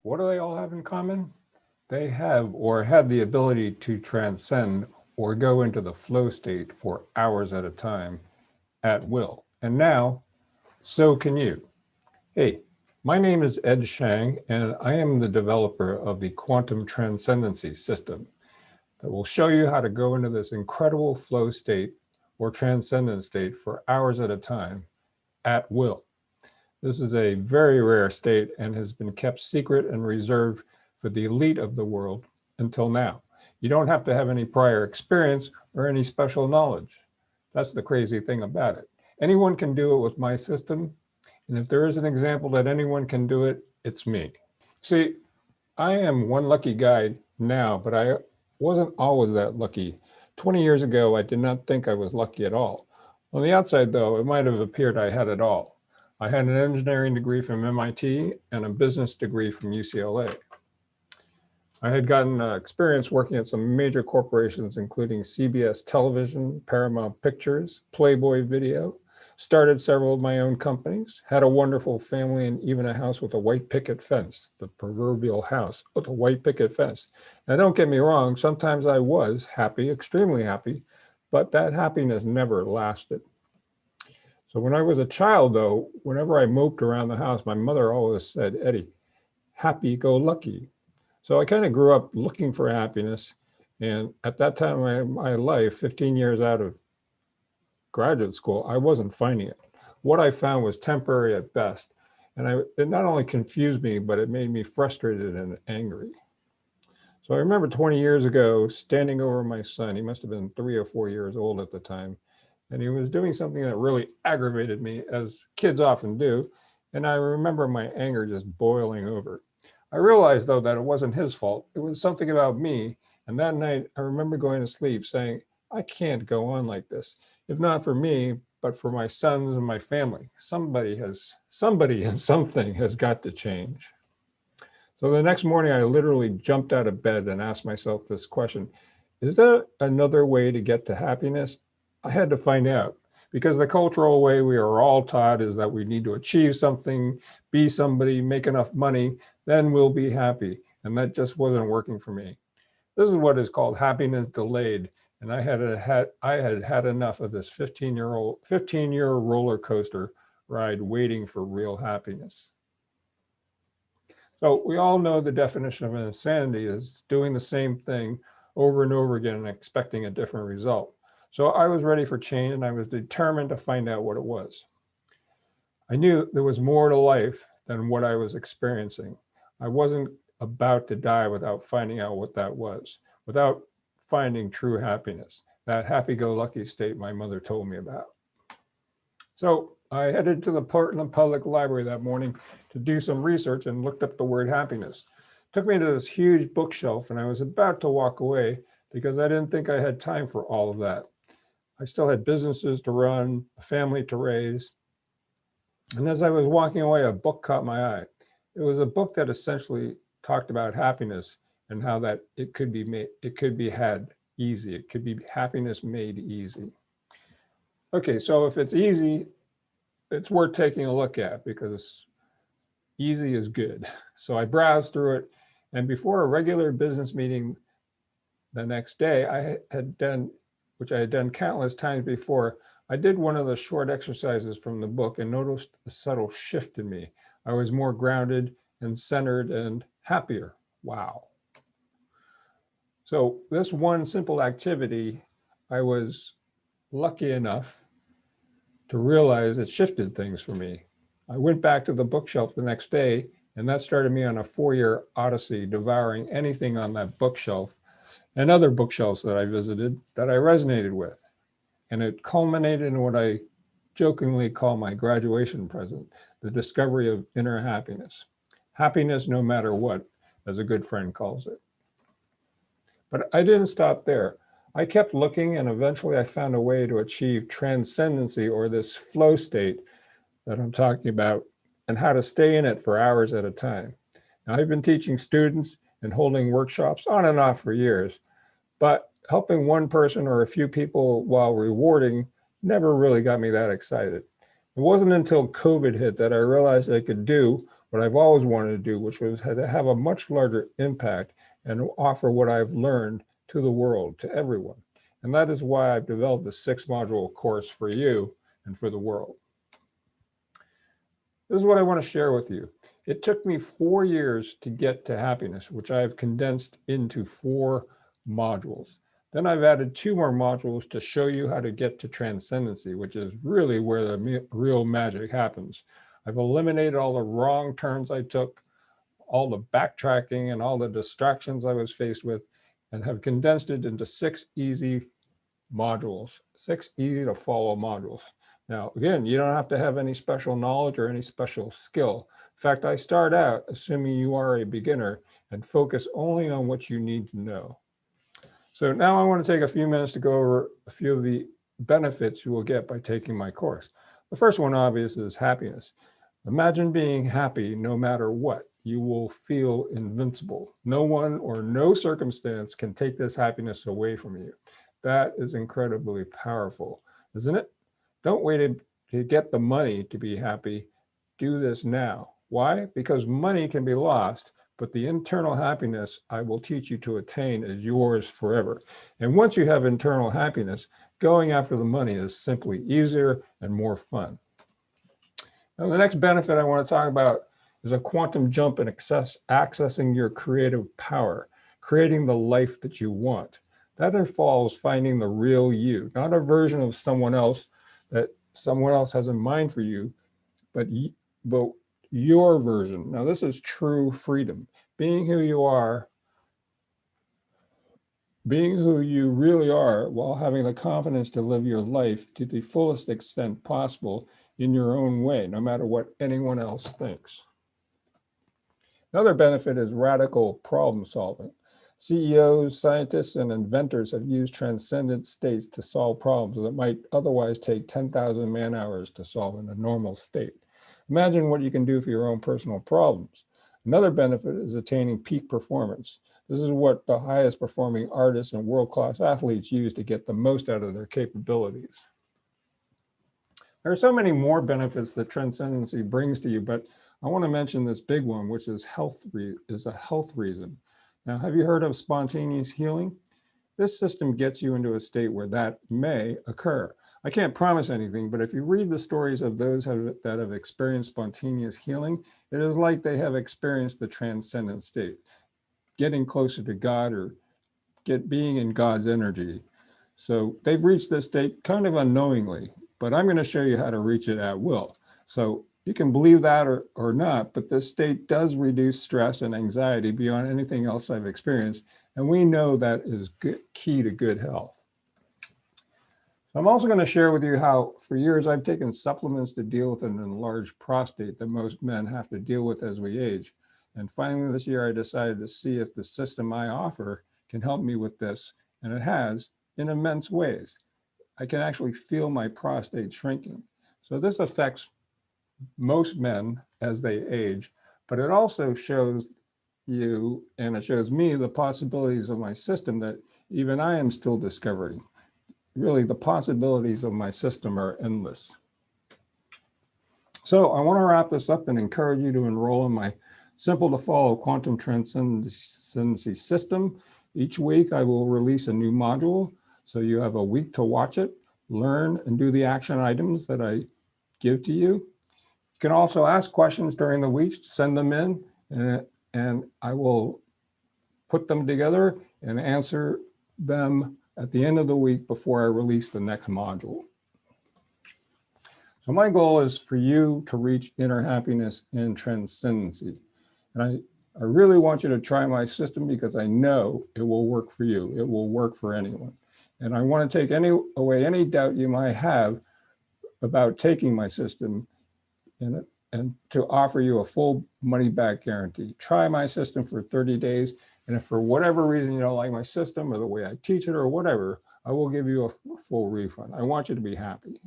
What do they all have in common? They have or had the ability to transcend or go into the flow state for hours at a time at will. And now, so can you. Hey, my name is Ed Shang, and I am the developer of the Quantum Transcendency System that will show you how to go into this incredible flow state or transcendent state for hours at a time at will. This is a very rare state and has been kept secret and reserved for the elite of the world until now. You don't have to have any prior experience or any special knowledge. That's the crazy thing about it. Anyone can do it with my system, and if there is an example that anyone can do it, it's me. See, I am one lucky guy now, but I wasn't always that lucky. 20 years ago, I did not think I was lucky at all. On the outside, though, it might have appeared I had it all. I had an engineering degree from MIT and a business degree from UCLA. I had gotten experience working at some major corporations, including CBS Television, Paramount Pictures, Playboy Video, started several of my own companies, had a wonderful family, and even a house with a white picket fence, the proverbial house with a white picket fence. Now, don't get me wrong, sometimes I was happy, extremely happy, but that happiness never lasted. So when I was a child, though, whenever I moped around the house, my mother always said, Eddie, happy go lucky. So I kind of grew up looking for happiness. And at that time in my life, 15 years out of graduate school, I wasn't finding it. What I found was temporary at best. And it not only confused me, but it made me frustrated and angry. So I remember 20 years ago standing over my son. He must have been 3 or 4 years old at the time. And he was doing something that really aggravated me, as kids often do. And I remember my anger just boiling over. I realized, though, that it wasn't his fault. It was something about me. And that night, I remember going to sleep saying, I can't go on like this. If not for me, but for my sons and my family. Somebody and something has got to change. So the next morning, I literally jumped out of bed and asked myself this question: is there another way to get to happiness? I had to find out, because the cultural way we are all taught is that we need to achieve something, be somebody, make enough money, then we'll be happy. And that just wasn't working for me. This is what is called happiness delayed. And I had enough of this 15-year roller coaster ride waiting for real happiness. So we all know the definition of insanity is doing the same thing over and over again and expecting a different result. So I was ready for change, and I was determined to find out what it was. I knew there was more to life than what I was experiencing. I wasn't about to die without finding out what that was, without finding true happiness, that happy-go-lucky state my mother told me about. So I headed to the Portland Public Library that morning to do some research and looked up the word happiness. It took me to this huge bookshelf, and I was about to walk away because I didn't think I had time for all of that. I still had businesses to run, a family to raise. And as I was walking away, a book caught my eye. It was a book that essentially talked about happiness and how that it could be had easy. It could be happiness made easy. Okay, so if it's easy, it's worth taking a look at because easy is good. So I browsed through it, and before a regular business meeting the next day, which I had done countless times before, I did one of the short exercises from the book and noticed a subtle shift in me. I was more grounded and centered and happier. Wow. So this one simple activity, I was lucky enough to realize it shifted things for me. I went back to the bookshelf the next day, and that started me on a 4-year odyssey, devouring anything on that bookshelf and other bookshelves that I visited that I resonated with. And it culminated in what I jokingly call my graduation present, the discovery of inner happiness. Happiness no matter what, as a good friend calls it. But I didn't stop there. I kept looking, and eventually I found a way to achieve transcendency, or this flow state that I'm talking about, and how to stay in it for hours at a time. Now, I've been teaching students and holding workshops on and off for years, but helping one person or a few people while rewarding never really got me that excited. It wasn't until COVID hit that I realized I could do what I've always wanted to do, which was to have a much larger impact and offer what I've learned to the world, to everyone. And that is why I've developed a 6-module course for you and for the world. This is what I want to share with you. It took me 4 years to get to happiness, which I've condensed into 4 modules. Then I've added 2 more modules to show you how to get to transcendency, which is really where the real magic happens. I've eliminated all the wrong turns I took, all the backtracking and all the distractions I was faced with, and have condensed it into 6 easy modules, 6 easy to follow modules. Now, again, you don't have to have any special knowledge or any special skill. In fact, I start out assuming you are a beginner and focus only on what you need to know. So now I want to take a few minutes to go over a few of the benefits you will get by taking my course. The first one, obviously, is happiness. Imagine being happy no matter what. You will feel invincible. No one or no circumstance can take this happiness away from you. That is incredibly powerful, isn't it? Don't wait to get the money to be happy. Do this now. Why? Because money can be lost, but the internal happiness I will teach you to attain is yours forever. And once you have internal happiness, going after the money is simply easier and more fun. Now, the next benefit I want to talk about is a quantum jump in accessing your creative power, creating the life that you want. That involves finding the real you, not a version of someone else that someone else has in mind for you, but your version. Now, this is true freedom. Being who you are, being who you really are, while having the confidence to live your life to the fullest extent possible in your own way, no matter what anyone else thinks. Another benefit is radical problem solving. CEOs, scientists, and inventors have used transcendent states to solve problems that might otherwise take 10,000 man-hours to solve in a normal state. Imagine what you can do for your own personal problems. Another benefit is attaining peak performance. This is what the highest performing artists and world-class athletes use to get the most out of their capabilities. There are so many more benefits that transcendency brings to you, but I want to mention this big one, which is a health reason. Now, have you heard of spontaneous healing? This system gets you into a state where that may occur. I can't promise anything, but if you read the stories of those that have experienced spontaneous healing, it is like they have experienced the transcendent state, getting closer to God or being in God's energy. So they've reached this state kind of unknowingly, but I'm going to show you how to reach it at will. So you can believe that or not, but this state does reduce stress and anxiety beyond anything else I've experienced. And we know that is key to good health. I'm also going to share with you how for years I've taken supplements to deal with an enlarged prostate that most men have to deal with as we age. And finally this year I decided to see if the system I offer can help me with this, and it has in immense ways. I can actually feel my prostate shrinking. So this affects most men as they age, but it also shows you, and it shows me, the possibilities of my system that even I am still discovering. Really, the possibilities of my system are endless. So I want to wrap this up and encourage you to enroll in my simple to follow quantum transcendency system. Each week I will release a new module, so you have a week to watch it, learn, and do the action items that I give to you. You can also ask questions during the week, send them in, and I will put them together and answer them at the end of the week before I release the next module. So my goal is for you to reach inner happiness and transcendency. And I really want you to try my system because I know it will work for you. It will work for anyone. And I want to take away any doubt you might have about taking my system and to offer you a full money back guarantee. Try my system for 30 days. And if for whatever reason you don't like my system or the way I teach it or whatever, I will give you a full refund. I want you to be happy.